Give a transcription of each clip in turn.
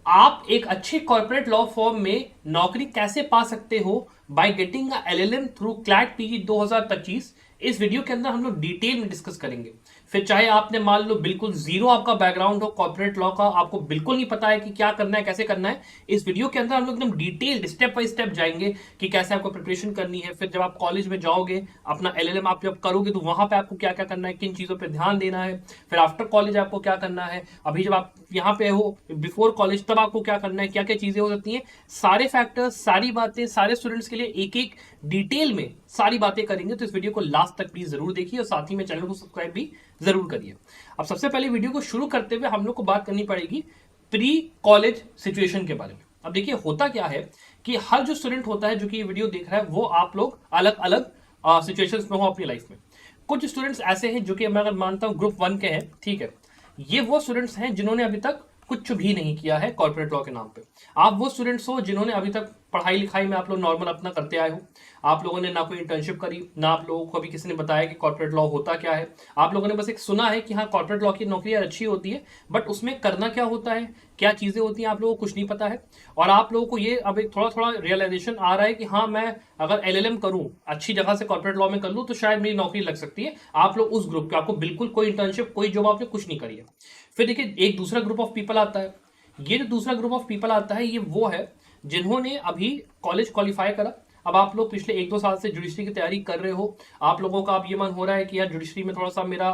आप एक अच्छे कॉर्पोरेट लॉ फर्म में नौकरी कैसे पा सकते हो by getting a LLM through CLAT PG 2025। इस वीडियो के अंदर हम लोग डिटेल में डिस्कस करेंगे। फिर चाहे आपने मान लो बिल्कुल जीरो आपका बैकग्राउंड हो कॉर्पोरेट लॉ का, आपको बिल्कुल नहीं पता है कि क्या करना है कैसे करना है, इस वीडियो के अंदर हम लोग एकदम डिटेल स्टेप बाय स्टेप जाएंगे कि कैसे आपको प्रिपरेशन करनी है। फिर जब आप कॉलेज में जाओगे अपना एलएलएम आप जब करोगे तो वहां पे आपको क्या क्या करना है, किन चीजों पर ध्यान देना है। फिर आफ्टर कॉलेज आपको क्या करना है, अभी जब आप यहाँ पे हो बिफोर कॉलेज तब आपको क्या करना है, क्या क्या चीजें हो सकती हैं, सारे फैक्टर्स सारी बातें सारे स्टूडेंट्स के लिए एक एक डिटेल में सारी बातें करेंगे। तो इस वीडियो को लास्ट तक प्लीज जरूर देखिए और साथ ही में चैनल को सब्सक्राइब भी जरूर करिए। अब सबसे पहले वीडियो को शुरू करते हुए हम लोग को बात करनी पड़ेगी प्री कॉलेज सिचुएशन के बारे में। अब देखिए होता क्या है कि हर जो स्टूडेंट होता है जो कि ये वीडियो देख रहा है वो आप लोग अलग अलग सिचुएशंस में हो अपनी लाइफ में। कुछ स्टूडेंट्स ऐसे हैं जो कि मैं अगर मानता हूं ग्रुप 1 के हैं, ठीक है, ये वो स्टूडेंट्स हैं जिन्होंने अभी तक कुछ भी नहीं किया है कॉर्पोरेट लॉ के नाम पे। आप वो स्टूडेंट्स हो जिन्होंने अभी तक पढ़ाई लिखाई में आप लोग नॉर्मल अपना करते आए हो, आप लोगों ने ना कोई इंटर्नशिप करी, ना आप लोगों को अभी किसी ने बताया कि कॉर्पोरेट लॉ होता क्या है। आप लोगों ने बस एक सुना है कि हाँ कॉर्पोरेट लॉ की नौकरी अच्छी होती है, बट उसमें करना क्या होता है, क्या चीजें होती हैं, आप लोगों को कुछ नहीं पता है। और आप लोगों को ये अब एक थोड़ा थोड़ा रियलाइजेशन आ रहा है कि हाँ मैं अगर एलएलएम करूं अच्छी जगह से कॉर्पोरेट लॉ में कर लूं तो शायद मेरी नौकरी लग सकती है। आप लोग उस ग्रुप के, आपको बिल्कुल कोई इंटर्नशिप कोई जॉब आपने कुछ नहीं करी है। फिर देखिए एक दूसरा ग्रुप ऑफ पीपल आता है। ये जो दूसरा ग्रुप ऑफ पीपल आता है ये वो है जिन्होंने अभी कॉलेज क्वालिफाई करा। अब आप लोग पिछले 1-2 साल से जुडिशरी की तैयारी कर रहे हो, आप लोगों का अब ये मन हो रहा है कि यार जुडिशरी में थोड़ा सा मेरा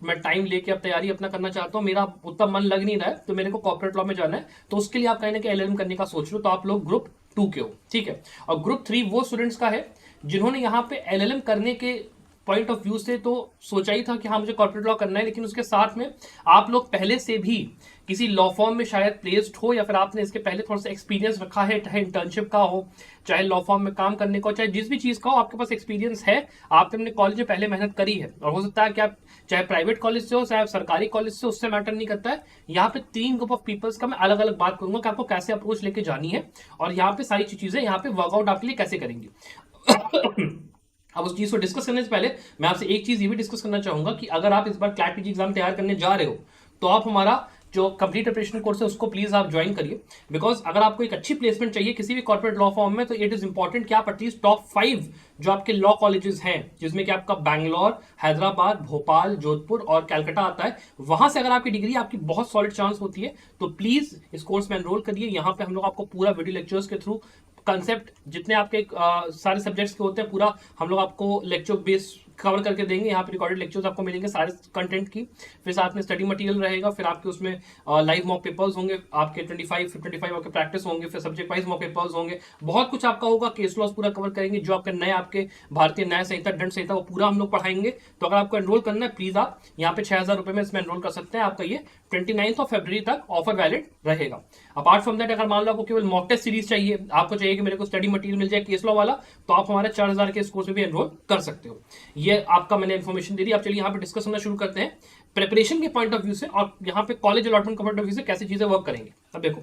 मैं टाइम लेके अब तैयारी अपना करना चाहता हूँ, मेरा उतना मन लग नहीं रहा है तो मेरे को कॉर्पोरेट लॉ में जाना है, तो उसके लिए आप कहीं ना कहीं एलएलएम करने का सोच रहे हो, तो आप लोग ग्रुप 2 के हो, ठीक है। और ग्रुप 3 वो स्टूडेंट्स का है जिन्होंने यहाँ पे एलएलएम करने के पॉइंट ऑफ व्यू से तो सोचा ही था कि हाँ मुझे कॉर्पोरेट लॉ करना है, लेकिन उसके साथ में आप लोग पहले से भी किसी लॉ फॉर्म में शायद प्लेस्ड हो या फिर आपने इसके पहले थोड़ा सा एक्सपीरियंस रखा है, चाहे इंटर्नशिप का हो, चाहे लॉ फॉर्म में काम करने का हो, चाहे जिस भी चीज का हो आपके पास एक्सपीरियंस है, आपने अपने कॉलेज में पहले मेहनत करी है। और हो सकता है कि आप चाहे प्राइवेट कॉलेज से हो चाहे सरकारी कॉलेज से, उससे मैटर नहीं करता है। यहाँ पे 3 ग्रुप ऑफ पीपल्स का मैं अलग अलग बात करूंगा कि आपको कैसे अप्रोच लेके जानी है और यहाँ पे सारी चीजें यहाँ पे वर्कआउट आपके लिए कैसे करेंगी। अब उस चीज को डिस्कस करने से पहले मैं आपसे एक चीज ये भी डिस्कस करना चाहूंगा कि अगर आप इस बार क्लैट पीजी एग्जाम तैयार करने जा रहे हो तो आप हमारा जो कंप्लीट प्रिपरेशन कोर्स है उसको प्लीज आप ज्वाइन करिए। बिकॉज अगर आपको एक अच्छी प्लेसमेंट चाहिए किसी भी कॉर्पोरेट लॉ फॉर्म में तो इट इज इंपॉर्टेंट कि आप एटलीस्ट टॉप 5 जो आपके लॉ कॉलेजेस हैं, जिसमें कि आपका बैंगलोर, हैदराबाद, भोपाल, जोधपुर और कैलकाटा आता है, वहां से अगर आपकी डिग्री आपकी बहुत सॉलिड चांस होती है तो प्लीज इस कोर्स में एनरोल करिए। यहाँ पे हम लोग आपको पूरा वीडियो लेक्चर्स के थ्रू कंसेप्ट जितने आपके सारे सब्जेक्ट्स के होते हैं पूरा हम लोग आपको लेक्चर बेस कवर करके देंगे। यहाँ पे रिकॉर्डेड लेक्चर्स आपको मिलेंगे सारे कंटेंट की, फिर साथ में स्टडी मटेरियल रहेगा, फिर आपके उसमें लाइव मॉक पेपर्स होंगे आपके 25 आपके प्रैक्टिस होंगे, फिर सब्जेक्ट वाइज मॉक पेपर्स होंगे, बहुत कुछ आपका होगा। केस लॉस पूरा कवर करेंगे, जो आपके नए आपके भारतीय न्याय संहिता दंड संहिता वो पूरा हम लोग पढ़ाएंगे। तो अगर आपको एनरोल करना है प्लीज आप यहाँ पे 6,000 रुपए में इसमें एनरोल कर सकते हैं। आपका ये 29 फरवरी तक ऑफर वैलिड रहेगा। अपार्ट फ्रॉम दैट अगर मान लो आपको केवल मॉक टेस्ट सीरीज चाहिए, आपको चाहिए कि मेरे को स्टडी मटेरियल मिल जाए केस लॉ वाला, तो आप हमारे 4,000 के इस कोर्स में भी एनरोल कर सकते हो। ये आपका मैंने इन्फॉर्मेशन दे दी। आप चलिए यहाँ पे डिस्कस करना शुरू करते हैं प्रिपरेशन के पॉइंट ऑफ व्यू से और यहाँ पे कॉलेज अलॉटमेंट के पॉइंट ऑफ व्यू से कैसे चीजें वर्क करेंगे। अब देखो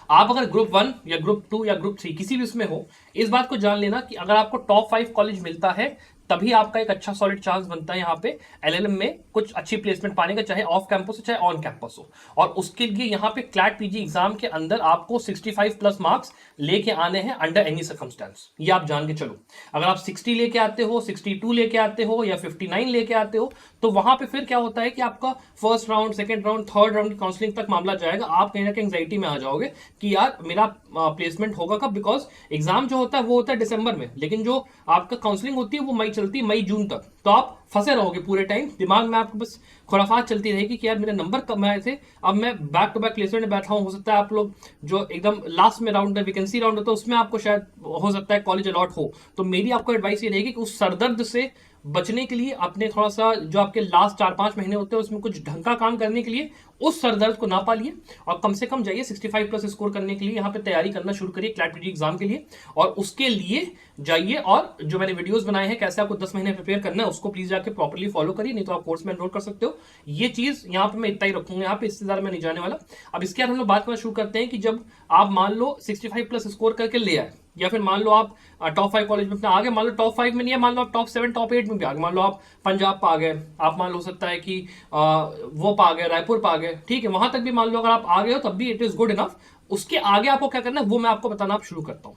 आप अगर ग्रुप 1 या ग्रुप 2 या ग्रुप 3 किसी भी उसमें हो, इस बात को जान लेना कि अगर आपको टॉप 5 कॉलेज मिलता है तभी आपका एक अच्छा सॉलिड चांस बनता है यहाँ पे एलएलएम में कुछ अच्छी प्लेसमेंट पाने का, चाहे ऑफ कैंपस हो चाहे ऑन कैंपस हो। और उसके लिए यहाँ पे क्लैट पीजी एग्जाम के अंदर आपको 65 प्लस मार्क्स लेके आने हैं अंडर एनी सर्कमस्टेंस। ये आप जान के चलो, अगर आप 60 लेके आते हो, 62 लेके आते हो या 59 लेके आते हो तो वहां पे फिर क्या होता है कि आपका first round, second round, third round की काउंसलिंग तक मामला जाएगा। आप कहीं ना कहीं एंग्जाइटी में आ जाओगे कि यार मेरा प्लेसमेंट होगा कब, बिकॉज एग्जाम जो होता है वो होता है दिसंबर में, लेकिन जो आपका काउंसलिंग होती है वो मई चलती है, मई जून तक। तो आप फंसे रहोगे पूरे टाइम, दिमाग में आपको बस खुराफात चलती रहेगी कि यार मेरे नंबर कब आए थे, अब मैं बैक टू बैक प्लेसमेंट में बैठा हूं। हो सकता है आप लोग जो एकदम लास्ट में राउंड है, वैकेंसी राउंड होता है, उसमें आपको शायद हो सकता है कॉलेज अलॉट हो। तो मेरी आपको एडवाइस ये रहेगी कि उस सरदर्द से बचने के लिए अपने थोड़ा सा जो आपके लास्ट 4-5 महीने होते हैं उसमें कुछ ढंग का काम करने के लिए उस सरदर्द को ना पालिए और कम से कम जाइए 65 प्लस स्कोर करने के लिए यहाँ पे तैयारी करना शुरू करिए क्लैट पीजी एग्जाम के लिए। और उसके लिए जाइए और जो मैंने वीडियोस बनाए हैं कैसे आपको 10 महीने प्रिपेयर करना है उसको प्लीज जाके प्रॉपर्ली फॉलो करिए, नहीं तो आप कोर्स में एनरोल कर सकते हो। ये चीज यहाँ पे मैं इतना ही रखूंगा, यहाँ पे इससे ज्यादा मैं नहीं जाने वाला। अब इसके बाद हम लोग बात करना शुरू करते हैं कि जब आप मान लो 65 प्लस स्कोर करके ले आए, या फिर मान लो आप टॉप 5 कॉलेज में अपना आ गए, मान लो टॉप 5 में नहीं है, मान लो आप टॉप 7 टॉप 8 में भी आ गए, मान लो आप पंजाब पा गए, आप मान लो हो सकता है कि वो पा गए, रायपुर पा गए, गए, ठीक है, वहां तक भी मान लो अगर आप आ गए हो तब भी इट इज गुड इनफ। उसके आगे आपको क्या करना है वो मैं आपको बताना आप शुरू करता हूं।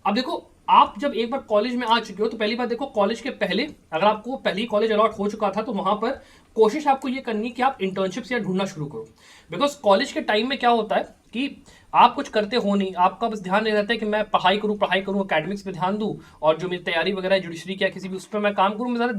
अब देखो, आप जब एक बार कॉलेज में आ चुके हो तो पहली बात देखो, कॉलेज के पहले अगर आपको पहली कॉलेज अलॉट हो चुका था तो वहां पर कोशिश आपको ये करनी है कि आप इंटर्नशिप या ढूंढना शुरू करो। बिकॉज कॉलेज के टाइम में क्या होता है कि आप कुछ करते हो नहीं, आपका बस ध्यान नहीं रहता है कि मैं पढ़ाई करूं एकेडमिक्स पे ध्यान दूं और जो मेरी तैयारी वगैरह है जुडिशरी की या किसी भी उस पर मैं काम करूं, मैं ज़्यादा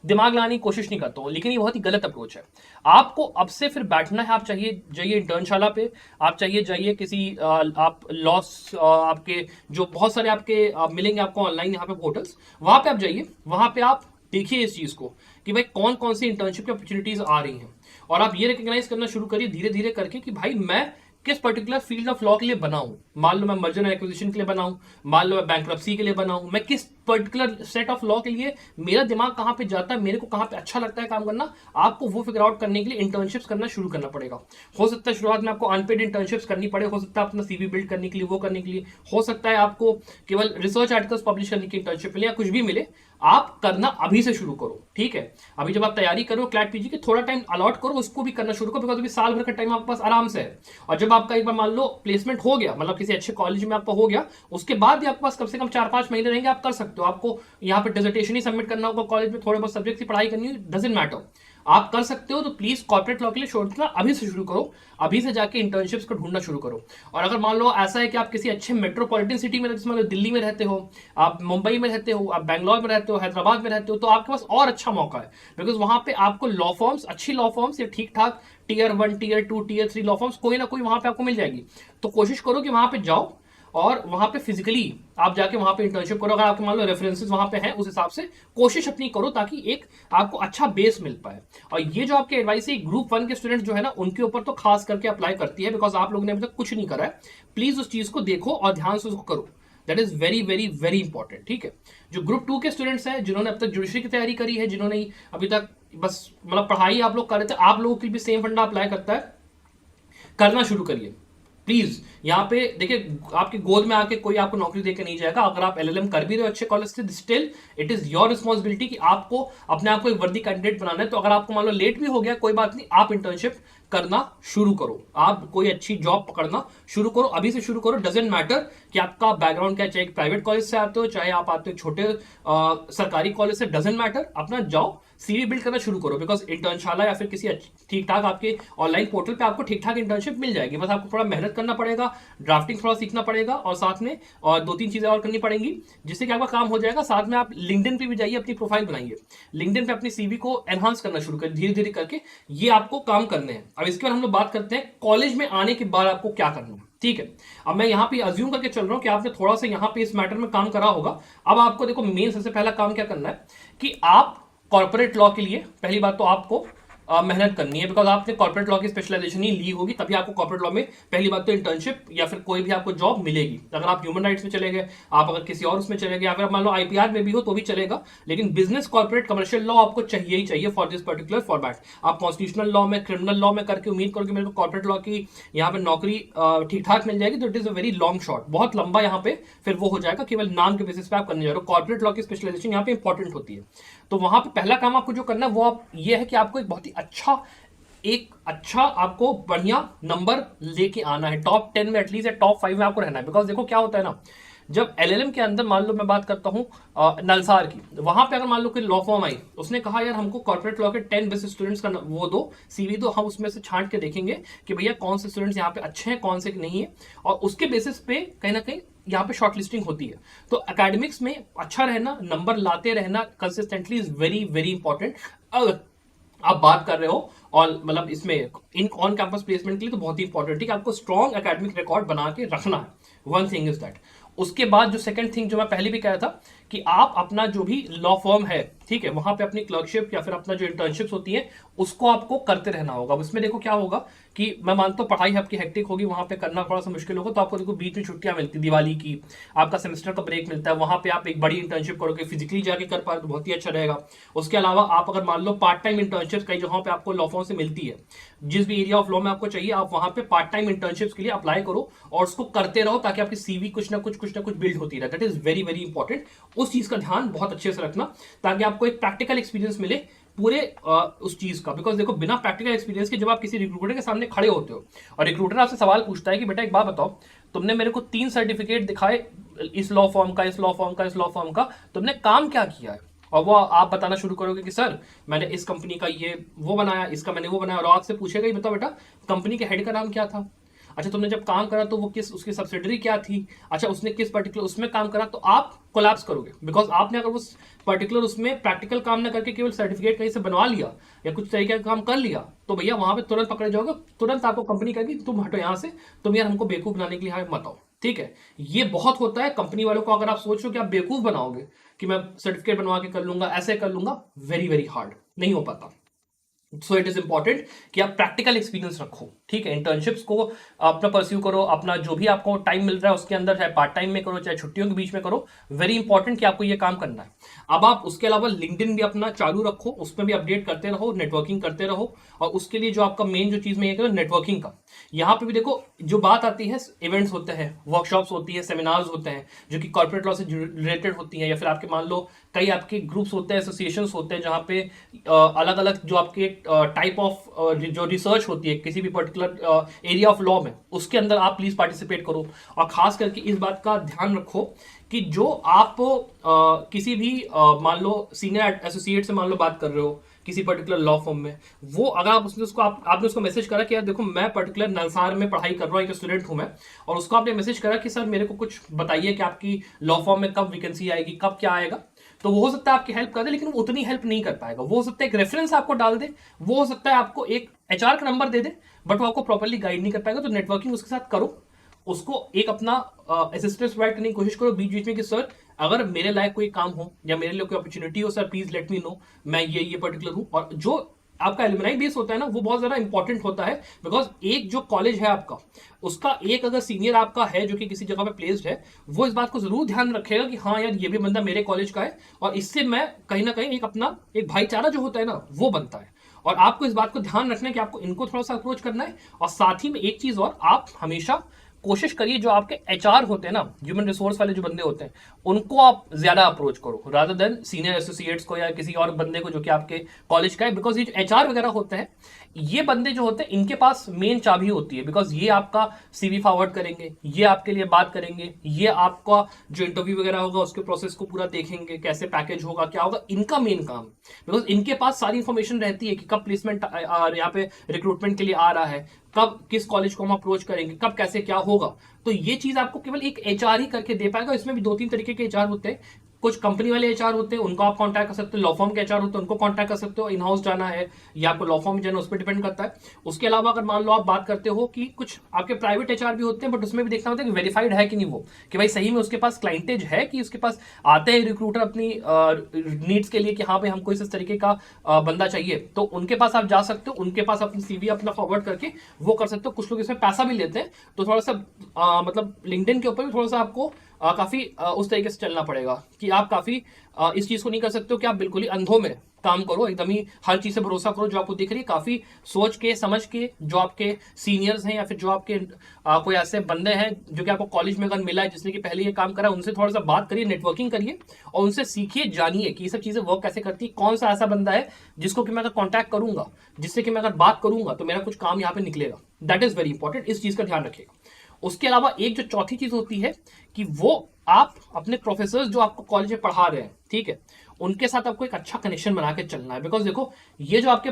दिमाग लगाने की कोशिश नहीं करता हूं। लेकिन ये बहुत ही गलत अप्रोच है। आपको अब से फिर बैठना है, आप चाहिए जाइए इंटर्नशाला पे, आप चाहिए जाइए किसी आप लॉस आपके जो बहुत सारे आपके मिलेंगे आपको ऑनलाइन यहाँ पे पोर्टल्स, वहां पे आप जाइए, वहां पे आप देखिए इस चीज को कि भाई कौन कौन सी इंटर्नशिप की अपॉर्चुनिटीज आ रही हैं, और आप ये रिकॉग्नाइज करना शुरू करिए धीरे धीरे करके कि भाई मैं किस पर्टिकुलर फील्ड ऑफ लॉ के लिए बनाऊं। मान लो मैं मर्जर एंड एक्विजिशन के लिए बनाऊं, मान लो मैं बैंक्रप्सी के लिए बनाऊं, मैं किस पर्टिकुलर सेट ऑफ लॉ के लिए मेरा दिमाग कहां पे जाता है, मेरे को कहां पे अच्छा लगता है काम करना, आपको वो फिगर आउट करने के लिए इंटर्नशिप्स करना शुरू करना पड़ेगा। हो सकता है शुरुआत में आपको अनपेड इंटर्नशिप्स करनी पड़े, हो सकता है अपना सीवी बिल्ड करने के लिए वो करने के लिए, हो सकता है आपको केवल रिसर्च आर्टिकल्स पब्लिश करने की इंटर्नशिप मिले या कुछ भी मिले। आप करना अभी से शुरू करो, ठीक है। अभी जब आप तैयारी करो क्लैट पीजी की, थोड़ा टाइम अलॉट करो, उसको भी करना शुरू करो, बिकॉज अभी साल भर का टाइम आपके पास आराम से है। और जब आपका एक बार मान लो प्लेसमेंट हो गया, मतलब किसी अच्छे कॉलेज में आपका हो गया, उसके बाद भी आपके पास कम से कम 4-5 महीने रहेंगे, आप कर सकते हो। आपको यहाँ पे डिसर्टेशन ही सबमिट करना होगा कॉलेज में, थोड़े बहुत सब्जेक्ट की पढ़ाई करनी है, डजंट मैटर, आप कर सकते हो। तो प्लीज कॉर्पोरेट लॉ के लिए छोड़ना अभी से शुरू करो, अभी से जाके इंटर्नशिप्स को ढूंढना शुरू करो। और अगर मान लो ऐसा है कि आप किसी अच्छे मेट्रोपॉलिटन सिटी में रहते हो, दिल्ली में रहते हो, आप मुंबई में रहते हो, आप बैंगलोर में रहते हो, हैदराबाद में रहते हो, तो आपके पास और अच्छा मौका है। बिकॉज वहां पे आपको लॉ फॉर्म्स, अच्छी लॉ फॉर्म्स या ठीक ठाक tier 1 tier 2 tier 3 law firms कोई ना कोई वहां पे आपको मिल जाएगी। तो कोशिश करो कि वहां पे जाओ और वहां पे फिजिकली आप जाके वहां पे इंटर्नशिप करो। अगर आपके मान लो रेफरेंसेस वहां पे हैं, उस हिसाब से कोशिश अपनी करो ताकि एक आपको अच्छा बेस मिल पाए। और ये जो आपके एडवाइस है ग्रुप 1 के स्टूडेंट जो है ना, उनके ऊपर तो खास करके अप्लाई करती है, बिकॉज आप लोगों ने अभी तक कुछ नहीं करा है। प्लीज उस चीज को देखो और ध्यान से उसको करो, that is very very very important, ठीक है। जो ग्रुप 2 के स्टूडेंट्स हैं, जिन्होंने अब तक जुडिशरी की तैयारी करी है, जिन्होंने अभी तक बस मतलब पढ़ाई आप लोग कर रहे थे, आप लोगों के लिए भी सेम फंडा अप्लाई करता है, करना शुरू करिए प्लीज। यहाँ पे देखिए, आपकी गोद में आके कोई आपको नौकरी देके नहीं जाएगा। अगर आप एलएलएम कर भी रहे हो अच्छे कॉलेज से, still it is your responsibility कि आपको अपने आप को एक वर्दी कैंडिडेट बनाना है। तो अगर आपको मान लो लेट भी हो गया, कोई बात नहीं, आप इंटर्नशिप करना शुरू करो, आप कोई अच्छी जॉब पकड़ना शुरू करो, अभी से शुरू करो। डजेंट मैटर कि आपका बैकग्राउंड क्या, चाहे प्राइवेट कॉलेज से आते हो, चाहे आप आते हो छोटे सरकारी कॉलेज से, डजेंट मैटर, अपना जाओ सीवी बिल्ड करना शुरू करो। बिकॉज इंटर्नशाला या फिर किसी ठीक ठाक आपके ऑनलाइन पोर्टल पे आपको ठीक ठाक इंटर्नशिप मिल जाएगी। बस आपको थोड़ा मेहनत करना पड़ेगा, ड्राफ्टिंग थोड़ा सीखना पड़ेगा, और साथ में और 2-3 चीजें और करनी पड़ेंगी, जिससे कि आपका काम हो जाएगा। साथ में आप लिंक्डइन पे भी जाइए, अपनी प्रोफाइल बनाइए, लिंक्डइन पे अपनी सीवी को एनहांस करना शुरू करिए धीरे धीरे करके। ये आपको काम करने हैं। अब इसके बाद हम लोग बात करते हैं कॉलेज में आने के बाद आपको क्या करना है, ठीक है। अब मैं यहाँ पे अज्यूम करके चल रहा हूँ कि आपने थोड़ा सा यहाँ पे इस मैटर में काम करा होगा। अब आपको देखो मेन सबसे पहला काम क्या करना है कि आप कॉर्पोरेट लॉ के लिए पहली बात तो आपको मेहनत करनी है, बिकॉज आपने कॉर्पोरेट लॉ की स्पेशलाइजेशन ही ली होगी, तभी आपको कॉर्पोरेट लॉ में पहली बात तो इंटर्नशिप या फिर कोई भी आपको जॉब मिलेगी। अगर आप ह्यूमन राइट्स में चले गए, आप अगर किसी और उसमें चले गए, अगर मान लो आईपीआर में भी हो तो भी चलेगा, लेकिन बिजनेस कॉर्पोरेट कमर्शियल लॉ आपको चाहिए ही चाहिए फॉर दिस पर्टिकुलर फॉर्मेट। आप कॉन्स्टिट्यूशनल लॉ में, क्रिमिनल लॉ में करके उम्मीद करो कि मेरे को कॉर्पोरेट लॉ की यहाँ पे नौकरी ठीक ठाक मिल जाएगी, तो it is a very long shot, बहुत लंबा यहाँ पे फिर वो हो जाएगा। केवल नाम के बेसिस पे आप करने जा रहे हो, कॉर्पोरेट लॉ की स्पेशलाइजेशन यहाँ पे इंपॉर्टेंट होती है। तो वहां पे पहला काम आपको जो करना है वो आप ये है कि आपको एक बहुत ही अच्छा आपको बढ़िया नंबर लेके आना है, टॉप 10 में एटलीस्ट या टॉप 5 में आपको रहना है। बिकॉज देखो क्या होता है ना, जब एलएलएम के अंदर मान लो मैं बात करता हूँ नलसार की, वहां पे अगर मान लो कोई लॉ फॉर्म आई, उसने कहा यार हमको कॉर्पोरेट लॉ के 10 बेस्ट स्टूडेंट्स का वो दो सीवी दो, हम उसमें से छांट के देखेंगे कि भैया कौन से स्टूडेंट्स यहाँ पे अच्छे हैं, कौन से नहीं है, और उसके बेसिस पे कहीं ना कहीं यहाँ पे शॉर्ट लिस्टिंग होती है। तो एकेडमिक्स में अच्छा रहना, नंबर लाते रहना consistently is very very important. अगर आप बात कर रहे हो और मतलब इसमें इन ऑन कैंपस प्लेसमेंट के लिए तो बहुत ही इंपॉर्टेंट है कि आपको स्ट्रॉन्ग एकेडमिक रिकॉर्ड बना के रखना है। One thing is that. उसके बाद जो सेकंड थिंग जो मैं पहले भी कहा था कि आप अपना जो भी लॉ फर्म है, ठीक है, वहां पे अपनी क्लर्कशिप या फिर अपना जो इंटर्नशिप्स होती है उसको आपको करते रहना होगा। इसमें देखो क्या होगा कि मैं मानता हूँ पढ़ाई आपकी हेक्टिक होगी, वहां पे करना थोड़ा सा मुश्किल होगा, तो आपको देखो बीच में छुट्टियां मिलती, दिवाली की, आपका सेमेस्टर का ब्रेक मिलता है, वहां पे आप एक बड़ी इंटर्नशिप करोगे, फिजिकली जाके कर पाए तो बहुत ही अच्छा रहेगा। उसके अलावा आप अगर मान लो पार्ट टाइम इंटर्नशिप कई जगहों पे आपको लॉ फर्म से मिलती है, जिस भी एरिया ऑफ लॉ में आपको चाहिए, आप वहां पे पार्ट टाइम इंटर्नशिप्स के लिए अप्लाई करो और उसको करते रहो ताकि आपकी सीवी कुछ ना कुछ बिल्ड होती रहे। That is very very important. उस चीज का ध्यान बहुत अच्छे से रखना ताकि आपको एक प्रैक्टिकल एक्सपीरियंस मिले पूरे उस चीज का। बिकॉज देखो बिना प्रैक्टिकल एक्सपीरियंस के जब आप किसी रिक्रूटर के सामने खड़े होते हो और रिक्रूटर आपसे सवाल पूछता है कि बेटा एक बात बताओ, तुमने मेरे को 3 सर्टिफिकेट दिखाए इस लॉ फॉर्म का, इस लॉ फॉर्म का, इस लॉ फॉर्म का, तुमने काम क्या किया है? और वो आप बताना शुरू करोगे कि सर मैंने इस कंपनी का ये वो बनाया, इसका मैंने वो बनाया, और आपसे पूछेगा ही बताओ बेटा कंपनी के हेड का नाम क्या था? अच्छा तुमने जब काम करा तो वो किस, उसकी सब्सिडरी क्या थी? अच्छा उसने किस पर्टिकुलर उसमें काम करा? तो आप कोलैप्स करोगे। बिकॉज आपने अगर उस पर्टिकुलर उसमें प्रैक्टिकल काम ना करके केवल सर्टिफिकेट कहीं से बनवा लिया या कुछ तरीके का काम कर लिया, तो भैया वहां पे तुरंत पकड़े जाओगे, तुरंत आपको कंपनी कहेगी तुम हटो यहाँ से, तुम यार हमको बेवकूफ बनाने के लिए यहाँ मत आओ। ठीक है, ये बहुत होता है कंपनी वालों को। अगर आप सोच रहे हो कि आप बेवकूफ बनाओगे कि मैं सर्टिफिकेट बनवा के कर लूंगा, ऐसे कर लूंगा, वेरी वेरी हार्ड, नहीं हो पाता। सो इट इज इंपॉर्टेंट कि आप प्रैक्टिकल एक्सपीरियंस रखो। ठीक है, इंटर्नशिप्स को अपना परस्यू करो, अपना जो भी आपको टाइम मिल रहा है उसके अंदर, चाहे पार्ट टाइम में करो चाहे छुट्टियों के बीच में करो, वेरी इंपॉर्टेंट कि आपको ये काम करना है। अब आप उसके अलावा लिंक्डइन भी अपना चालू रखो, उसमें भी अपडेट करते रहो, नेटवर्किंग करते रहो। और उसके लिए जो आपका मेन जो चीज में ये करो नेटवर्किंग का, यहाँ पे भी देखो जो बात आती है, इवेंट्स होते हैं, वर्कशॉप्स होती है, सेमिनार्स होते हैं जो कि कॉर्पोरेट लॉ से रिलेटेड होती हैं, या फिर आपके मान लो कई आपके ग्रुप्स होते हैं, एसोसिएशंस होते हैं, जहाँ पे अलग अलग जो आपके टाइप ऑफ जो रिसर्च होती है किसी भी पर्टिकुलर एरिया ऑफ लॉ में, उसके अंदर आप प्लीज पार्टिसिपेट करो। और खास करके इस बात का ध्यान रखो कि जो आप किसी भी मान लो सीनियर एसोसिएट से मान लो बात कर रहे हो किसी पर्टिकुलर लॉ फॉर्म में, वो अगर आप उसने उसको आपने उसको मैसेज करा कि यार देखो मैं पर्टिकुलर नलसार में पढ़ाई कर रहा हूँ, एक स्टूडेंट हूँ मैं, और उसको आपने मैसेज करा कि सर मेरे को कुछ बताइए कि आपकी लॉ फॉर्म में कब वैकेंसी आएगी, कब क्या आएगा, तो वो हो सकता है आपकी हेल्प कर दे, लेकिन वो उतनी हेल्प नहीं कर पाएगा। वो हो सकता है एक रेफरेंस आपको डाल दे, वो हो सकता है आपको एक एचआर का नंबर दे दे, बट वो आपको प्रॉपर्ली गाइड नहीं कर पाएगा। तो नेटवर्किंग उसके साथ करो, उसको एक अपना असिस्टेंस प्रोवाइड करने की कोशिश करो बीच बीच में कि सर अगर मेरे लायक कोई काम हो या मेरे लिए कोई अपॉर्चुनिटी हो, sir please let me know, मैं ये पर्टिकुलर हूँ। और जो आपका एलुमनाई बेस होता है ना, वो बहुत ज्यादा इंपॉर्टेंट होता है। बिकॉज एक जो कॉलेज है आपका, उसका एक अगर सीनियर आपका है जो कि किसी जगह पे प्लेस्ड है, वो इस बात को जरूर ध्यान रखेगा कि हाँ यार ये भी बंदा मेरे कॉलेज का है, और इससे मैं कहीं ना कहीं एक अपना एक भाईचारा जो होता है ना वो बनता है। और आपको इस बात को ध्यान रखना है कि आपको इनको थोड़ा सा अप्रोच करना है। और साथ ही में एक चीज और, आप हमेशा कोशिश करिए जो आपके एचआर होते हैं ना, ह्यूमन रिसोर्स वाले जो बंदे होते हैं, उनको आप ज्यादा अप्रोच करो रादर देन सीनियर एसोसिएट्स को या किसी और बंदे को जो कि आपके कॉलेज का है। बिकॉज ये एचआर वगैरह होते हैं, ये बंदे जो होते हैं इनके पास मेन चाबी होती है। बिकॉज ये आपका सीवी फॉरवर्ड करेंगे, ये आपके लिए बात करेंगे, ये आपका जो इंटरव्यू वगैरह होगा उसके प्रोसेस को पूरा देखेंगे, कैसे पैकेज होगा क्या होगा, इनका मेन काम। बिकॉज इनके पास सारी इंफॉर्मेशन रहती है कि कब प्लेसमेंट यहाँ पे रिक्रूटमेंट के लिए आ रहा है, कब किस कॉलेज को हम अप्रोच करेंगे, कब कैसे क्या होगा। तो ये चीज आपको केवल एक एचआर ही करके दे पाएगा। इसमें भी 2-3 तरीके के एचआर होते हैं। कुछ कंपनी वाले एचआर होते हैं, उनको आप कांटेक्ट कर सकते हो। लॉ फॉर्म के एचआर होते हैं, उनको कांटेक्ट कर सकते हो। इन हाउस जाना है या आपको लॉ फॉर्म जाना, उस पर डिपेंड करता है। उसके अलावा अगर मान लो आप बात करते हो कि कुछ आपके प्राइवेट एचआर भी होते हैं, बट उसमें भी देखना होता है कि वेरीफाइड है कि नहीं, वो कि भाई सही में उसके पास क्लाइंटेज है, कि उसके पास आते हैं रिक्रूटर अपनी नीड्स के लिए कि हाँ भाई हमको इस तरीके का बंदा चाहिए, तो उनके पास आप जा सकते हो, उनके पास अपनी सीवी अपना फॉरवर्ड करके वो कर सकते हो। कुछ लोग इसमें पैसा भी लेते हैं, तो थोड़ा सा मतलब लिंक्डइन के ऊपर भी थोड़ा सा आपको काफी उस तरीके से चलना पड़ेगा कि आप काफी इस चीज को नहीं कर सकते हो कि आप बिल्कुल ही अंधों में काम करो, एकदम ही हर चीज से भरोसा करो जो आपको दिख रही है। काफी सोच के समझ के जो आपके सीनियर्स हैं या फिर जो आपके कोई ऐसे बंदे हैं जो कि आपको कॉलेज में अगर मिला है जिसने कि पहले ये काम करा, उनसे थोड़ा सा बात करिए, नेटवर्किंग करिए और उनसे सीखिए, जानिए कि ये सब चीजें वर्क कैसे करती है। कौन सा ऐसा बंदा है जिसको कि मैं अगर कॉन्टैक्ट करूंगा, जिससे कि मैं अगर बात करूंगा तो मेरा कुछ काम यहाँ पे निकलेगा। दैट इज वेरी इंपॉर्टेंट, इस चीज का ध्यान रखिएगा। उसके अलावा एक जो चौथी चीज होती है कि वो आप अपने प्रोफेसर जो आपको कॉलेज में पढ़ा रहे हैं, ठीक है, उनके साथ आपको एक अच्छा कनेक्शन बना के चलना है। बिकॉज देखो ये जो आपके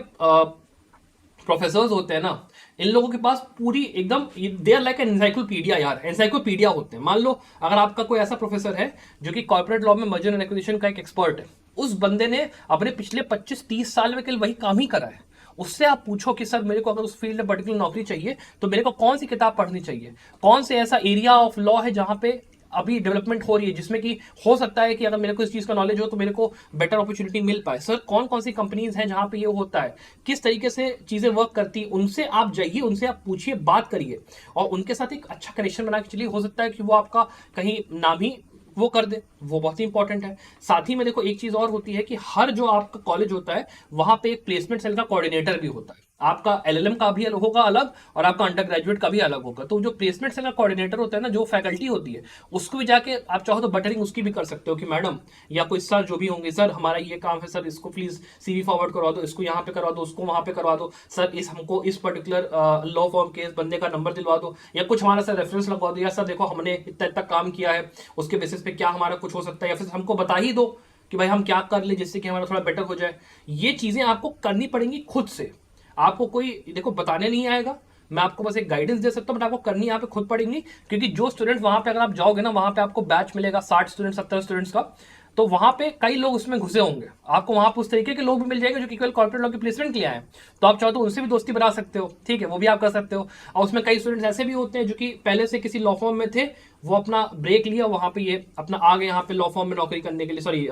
प्रोफेसर्स होते हैं ना, इन लोगों के पास पूरी एकदम दे आर लाइक एनसाइक्लोपीडिया यार, एनसाइक्लोपीडिया होते हैं। मान लो अगर आपका कोई ऐसा प्रोफेसर है जो कि कॉर्पोरेट लॉ में मर्जर एंड एक्विजिशन का एक एक्सपर्ट है, उस बंदे ने अपने पिछले 25-30 साल में केवल वही काम ही करा है। उससे आप पूछो कि सर मेरे को अगर उस फील्ड में पर्टिकुलर नौकरी चाहिए तो मेरे को कौन सी किताब पढ़नी चाहिए, कौन से ऐसा एरिया ऑफ लॉ है जहां पे अभी डेवलपमेंट हो रही है, जिसमें कि हो सकता है कि अगर मेरे को इस चीज का नॉलेज हो तो मेरे को बेटर अपॉर्चुनिटी मिल पाए। सर कौन कौन सी कंपनीज हैं जहां पे ये होता है, किस तरीके से चीजें वर्क करती है, उनसे आप जाइए, उनसे आप पूछिए, बात करिए और उनके साथ एक अच्छा कनेक्शन बना के चलिए। हो सकता है कि वो आपका कहीं नाम ही वो कर दे, वो बहुत ही इंपॉर्टेंट है। साथ ही में देखो एक चीज और होती है कि हर जो आपका कॉलेज होता है वहां पे एक प्लेसमेंट सेल का कोऑर्डिनेटर भी होता है। आपका एलएलएम का भी होगा अलग और आपका अंडर ग्रेजुएट का भी अलग होगा। तो जो प्लेसमेंट सेल का कोऑर्डिनेटर होता है ना, जो फैकल्टी होती है, उसको भी जाके आप चाहो तो बटरिंग उसकी भी कर सकते हो कि मैडम या कोई सर जो भी होंगे, सर हमारा ये काम है, सर इसको प्लीज सीवी फॉरवर्ड करवा दो, इसको यहाँ पे करवा दो, उसको वहां पे करवा दो, सर इस हमको इस पर्टिकुलर लॉ फॉर्म के बंदे का नंबर दिलवा दो, या कुछ हमारा सर रेफरेंस लगवा दो, या सर देखो हमने इतना इतना काम किया है, उसके बेसिस पे क्या हमारा कुछ हो सकता है, या फिर हमको बता ही दो कि भाई हम क्या कर ले जिससे कि हमारा थोड़ा बेटर हो जाए। ये चीजें आपको करनी पड़ेंगी खुद से। आपको कोई देखो बताने नहीं आएगा, मैं आपको बस एक गाइडेंस दे सकता हूं, बट आपको करनी यहाँ पे खुद पड़ेंगी। क्योंकि जो स्टूडेंट वहां पे अगर आप जाओगे ना, वहां पे आपको बैच मिलेगा 60 स्टूडेंट 70 स्टूडेंट्स का, तो वहां पे कई लोग उसमें घुसे होंगे, आपको वहां पे उस तरीके के लोग भी मिल जाएंगे जो कि केवल कॉर्पोरेट लॉ की प्लेसमेंट के लिए आए। तो आप चाहो तो उनसे भी दोस्ती बना सकते हो, ठीक है, वो भी आप कर सकते हो। और उसमें कई स्टूडेंट्स ऐसे भी होते हैं जो कि पहले से किसी लॉ फॉर्म में थे, वो अपना ब्रेक लिया, वहां पे ये अपना आ गए यहाँ पे लॉ फॉर्म में नौकरी करने के लिए, सॉरी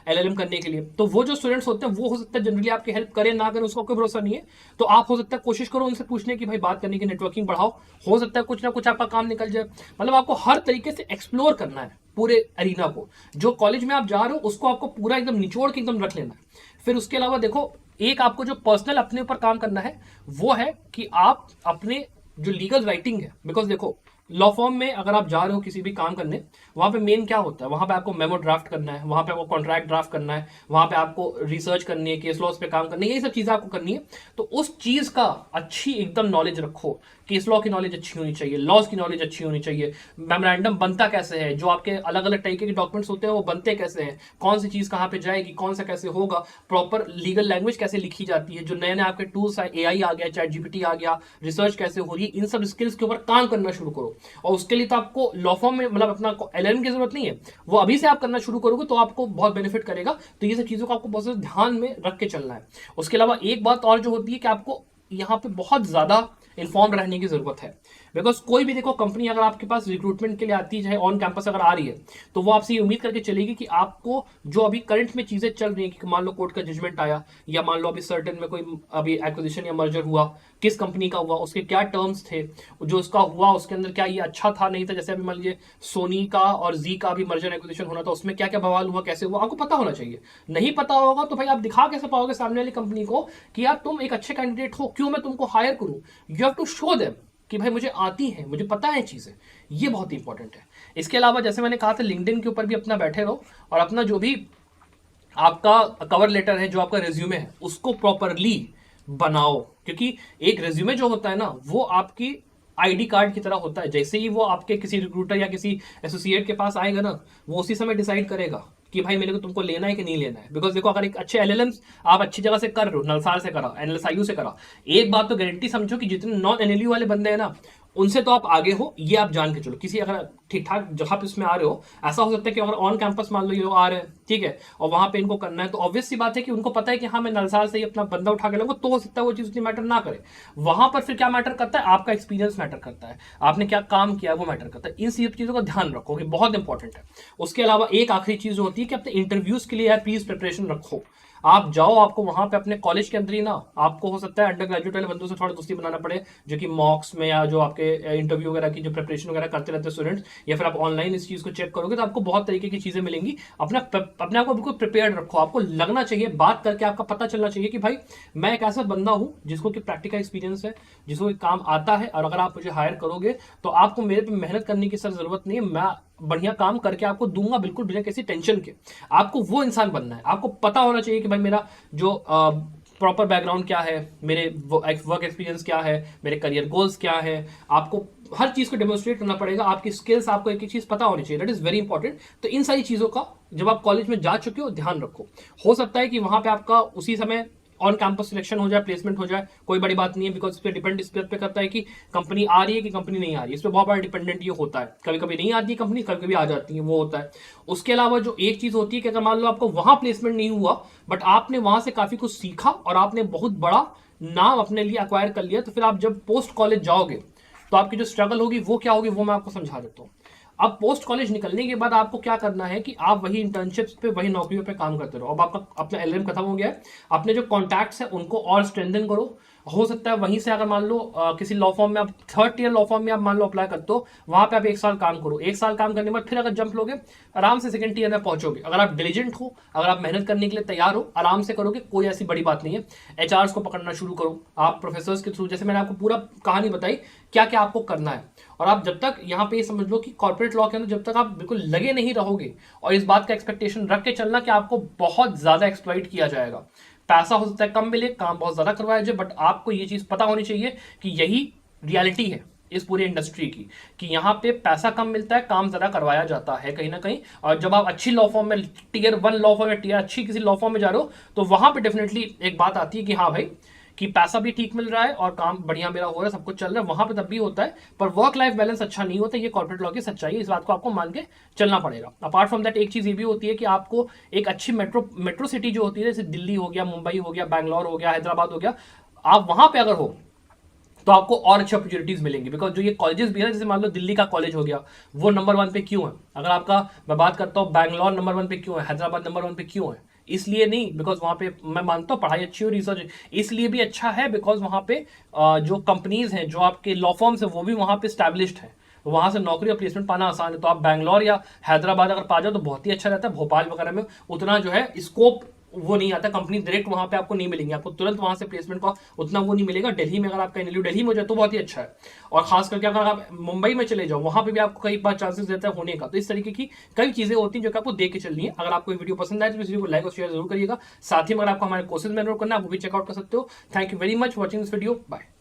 एलएलएम करने के लिए। तो वो जो स्टूडेंट्स होते हैं वो हो सकता है जनरली आपकी हेल्प करें ना करें उसका कोई भरोसा नहीं है। तो आप हो सकता है कोशिश करो उनसे पूछने की, भाई बात करने की, नेटवर्किंग बढ़ाओ, हो सकता है कुछ ना कुछ आपका काम निकल जाए। मतलब आपको हर तरीके से एक्सप्लोर करना है पूरे अरीना को। जो कॉलेज में आप जा रहे हो उसको आपको पूरा एकदम निचोड़ के एकदम रख लेना है। फिर उसके अलावा देखो, एक आपको जो पर्सनल अपने ऊपर काम करना है वो है कि आप अपने जो लीगल राइटिंग है, बिकॉज देखो लॉ फॉर्म में अगर आप जा रहे हो किसी भी काम करने, वहां पे मेन क्या होता है, वहां पे आपको मेमो ड्राफ्ट करना है, वहां पे आपको कॉन्ट्रैक्ट ड्राफ्ट करना है, वहां पे आपको रिसर्च करनी है, केस लॉस पे काम करनी है, ये सब चीजें आपको करनी है। तो उस चीज का अच्छी एकदम नॉलेज रखो। केस लॉ की नॉलेज अच्छी होनी चाहिए, लॉज की नॉलेज अच्छी होनी चाहिए, मेमोरेंडम बनता कैसे है, जो आपके अलग अलग तरीके के डॉक्यूमेंट्स होते हैं वो बनते कैसे हैं, कौन सी चीज कहाँ पे जाएगी, कौन सा कैसे होगा, प्रॉपर लीगल लैंग्वेज कैसे लिखी जाती है, जो नए नए आपके टूल्स आए, एआई आ गया, चैट जीपीटी आ गया, रिसर्च कैसे हो रही है, इन सब स्किल्स के ऊपर काम करना शुरू करो। और उसके लिए तो आपको लॉ फॉर्म में मतलब अपना एलएलएम की जरूरत नहीं है, वो अभी से आप करना शुरू करोगे तो आपको बहुत बेनिफिट करेगा। तो ये सब चीजों को आपको बहुत ध्यान में रख के चलना है। उसके अलावा एक बात और जो होती है कि आपको यहाँ पे बहुत ज्यादा इन्फॉर्म रहने की जरूरत है। बिकॉज कोई भी देखो कंपनी अगर आपके पास रिक्रूटमेंट के लिए आती है, चाहे ऑन कैंपस अगर आ रही है, तो वो आपसे ये उम्मीद करके चलेगी कि आपको जो अभी करंट में चीजें चल रही है, कि मान लो कोर्ट का जजमेंट आया, या मान लो अभी सर्टेन में कोई अभी एक्विजिशन या मर्जर हुआ, किस कंपनी का हुआ, उसके क्या टर्म्स थे, जो उसका हुआ उसके अंदर क्या ये अच्छा था नहीं था। जैसे अभी मान लीजिए सोनी का और जी का भी मर्जर एक्विजिशन होना था, उसमें क्या क्या बवाल हुआ, कैसे हुआ, आपको पता होना चाहिए। नहीं पता होगा तो भाई आप दिखा कैसे पाओगे सामने वाली कंपनी को कि यार तुम एक अच्छे कैंडिडेट हो, क्यों मैं तुमको हायर करूं। You have to show them कि भाई मुझे आती है, मुझे पता है चीजें। ये बहुत इंपॉर्टेंट है। इसके अलावा जैसे मैंने कहा था, लिंक्डइन के ऊपर भी अपना बैठे रहो और अपना जो भी आपका कवर लेटर है, जो आपका रेज्यूमे है, उसको प्रॉपरली बनाओ। क्योंकि एक रेज्यूमे जो होता है ना, वो आपकी आईडी कार्ड की तरह होता है। जैसे ही वो आपके किसी रिक्रूटर या किसी एसोसिएट के पास आएगा ना, वो उसी समय डिसाइड करेगा कि भाई मेरे को तुमको लेना है कि नहीं लेना है। बिकॉज देखो, अगर एक अच्छे एलएलएम्स आप अच्छी जगह से कर रहे हो, नलसार से करा, एनएलएसआईयू से करा, एक बात तो गारंटी समझो कि जितने नॉन एनएलयू वाले बंदे हैं ना, उनसे तो आप आगे हो, ये आप जान के चलो। किसी अगर ठीक ठाक जगह पे उसमें आ रहे हो, ऐसा हो सकता है कि अगर ऑन कैंपस मान लो ये लोग आ रहे हैं, ठीक है, और वहां पे इनको करना है, तो ऑब्वियस सी बात है कि उनको पता है कि हाँ मैं नलसार से ही अपना बंदा उठा के लाऊंगा, तो हो सकता है वो चीज उतनी मैटर ना करे। वहां पर फिर क्या मैटर करता है, आपका एक्सपीरियंस मैटर करता है, आपने क्या काम किया वो मैटर करता है। इन सब चीजों का ध्यान रखो कि बहुत इंपॉर्टेंट है। उसके अलावा एक आखिरी चीज होती है कि अपने इंटरव्यूज के लिए यार प्लीज प्रिपरेशन रखो। आप जाओ, आपको वहां पे अपने कॉलेज के अंदर ही ना, आपको हो सकता है अंडर ग्रेजुएट वाले बंदों से थोड़ा दोस्ती बनाना पड़े, जो कि मॉक्स में या जो आपके इंटरव्यू वगैरह की जो प्रिपरेशन वगैरह करते रहते हैं स्टूडेंट्स, या फिर आप ऑनलाइन इस चीज को चेक करोगे तो आपको बहुत तरीके की चीजें मिलेंगी। अपने आप को बिल्कुल प्रिपेयर्ड रखो। आपको लगना चाहिए, बात करके आपका पता चलना चाहिए कि भाई मैं एक ऐसा बंदा हूं जिसको कि प्रैक्टिकल एक्सपीरियंस है, जिसको काम आता है, और अगर आप मुझे हायर करोगे तो आपको मेरे पे मेहनत करने की सर जरूरत नहीं है, मैं बढ़िया काम करके आपको दूंगा बिल्कुल बिना किसी टेंशन के। आपको वो इंसान बनना है। आपको पता होना चाहिए कि भाई मेरा जो प्रॉपर बैकग्राउंड क्या है, मेरे वर्क एक्सपीरियंस क्या है, मेरे करियर गोल्स क्या है। आपको हर चीज को डेमोन्स्ट्रेट करना पड़ेगा, आपकी स्किल्स, आपको एक एक चीज पता होनी चाहिए। That is very important. तो इन सारी चीजों का जब आप कॉलेज में जा चुके हो ध्यान रखो। हो सकता है कि वहां पे आपका उसी समय ऑन कैंपस सिलेक्शन हो जाए, प्लेसमेंट हो जाए, कोई बड़ी बात नहीं है। बिकॉज इस पे डिपेंड इस पे करता है कि कंपनी आ रही है कि कंपनी नहीं आ रही है। इस पे बहुत बड़ा डिपेंडेंट ये होता है। कभी कभी नहीं आती है कंपनी, कभी कभी आ जाती है, वो होता है। उसके अलावा जो एक चीज होती है कि अगर मान लो आपको वहां प्लेसमेंट नहीं हुआ, बट आपने वहां से काफी कुछ सीखा और आपने बहुत बड़ा नाम अपने लिए अक्वायर कर लिया, तो फिर आप जब पोस्ट कॉलेज जाओगे तो आपकी जो स्ट्रगल होगी वो क्या होगी, वो मैं आपको समझा देता हूँ। अब पोस्ट कॉलेज निकलने के बाद आपको क्या करना है कि आप वही इंटर्नशिप्स पे, वही नौकरियों पे काम करते रहो। अब आपका अपना एलएलएम खत्म हो गया है, अपने जो कॉन्टैक्ट्स है उनको और स्ट्रेंथन करो। हो सकता है वहीं से अगर मान लो किसी लॉ फॉर्म में आप थर्ड टियर लॉ फॉर्म में आप मान लो अप्लाई करते हो, वहां पे आप 1 साल काम करो, 1 साल काम करने के बाद फिर अगर जंप लोगे, आराम से सेकंड टियर में पहुंचोगे। अगर आप डिलीजेंट हो, अगर आप मेहनत करने के लिए तैयार हो, आराम से करोगे, कोई ऐसी बड़ी बात नहीं है। एचआरस को पकड़ना शुरू करो, आप प्रोफेसर्स के थ्रू, जैसे मैंने आपको पूरा कहानी बताई क्या क्या आपको करना है। और आप जब तक यहाँ पे समझ लो कि कॉर्पोरेट लॉ के अंदर जब तक आप बिल्कुल लगे नहीं रहोगे और इस बात का एक्सपेक्टेशन रख के चलना कि आपको बहुत ज्यादा एक्सप्लॉइट किया जाएगा, पैसा हो सकता है कम मिले, काम बहुत ज्यादा करवाया जाए, बट आपको ये चीज पता होनी चाहिए कि यही रियलिटी है इस पूरी इंडस्ट्री की, कि यहाँ पे पैसा कम मिलता है, काम ज्यादा करवाया जाता है कहीं ना कहीं। और जब आप अच्छी लॉ फॉर्म में, टियर 1 लॉ फॉर्म या टियर अच्छी किसी लॉ फॉर्म में जा रहे हो, तो वहां पे डेफिनेटली एक बात आती है कि हाँ भाई, कि पैसा भी ठीक मिल रहा है और काम बढ़िया मेरा हो रहा है, सब कुछ चल रहा है, वहां पे तब भी होता है, पर वर्क लाइफ बैलेंस अच्छा नहीं होता। ये कॉर्पोरेट लॉ की सच्चाई है, इस बात को आपको मान के चलना पड़ेगा। अपार्ट फ्रॉम दैट एक चीज ये भी होती है कि आपको एक अच्छी मेट्रो सिटी जो होती है, जैसे दिल्ली हो गया, मुंबई हो गया, बैंगलोर हो गया, हैदराबाद हो गया, आप वहां पे अगर हो तो आपको और अच्छी अपॉर्चुनिटीज मिलेंगी। बिकॉज जो ये कॉलेजेस भी है, जैसे मान लो दिल्ली का कॉलेज हो गया, वो नंबर 1 पे क्यों है? अगर आपका मैं बात करता हूँ बैंगलोर नंबर 1 पे क्यों है, हैदराबाद नंबर 1 पे क्यों है? इसलिए नहीं बिकॉज वहां पे मैं मानता हूँ पढ़ाई अच्छी हो, रिसर्च इसलिए भी अच्छा है बिकॉज वहां पे जो कंपनीज हैं, जो आपके लॉ फॉर्म्स है, वो भी वहां पे स्टैब्लिश्ड है, वहां से नौकरी और प्लेसमेंट पाना आसान है। तो आप बैंगलोर या हैदराबाद अगर पा जाओ तो बहुत ही अच्छा रहता है। भोपाल वगैरह में उतना जो है स्कोप वो नहीं आता, कंपनी डायरेक्ट वहां पे आपको नहीं मिलेंगी, आपको तुरंत वहां से प्लेसमेंट का उतना वो नहीं मिलेगा। दिल्ली में अगर आपका इंटरव्यू दिल्ली में हो जाए तो बहुत ही अच्छा है। और खास करके अगर आप मुंबई में चले जाओ, वहां पे भी आपको कई बार चांसेस रहता है होने का। तो इस तरीके की कई चीजें होती हैं जो कि आपको देख के चलनी है। अगर आपको वीडियो पसंद आए तो इस वीडियो को लाइक और शेयर जरूर करिएगा। साथ ही अगर आपको हमारे कोर्सेज में एनरोल करना है, वो भी चेकआउट कर सकते हो। Thank you very much watching this video, bye.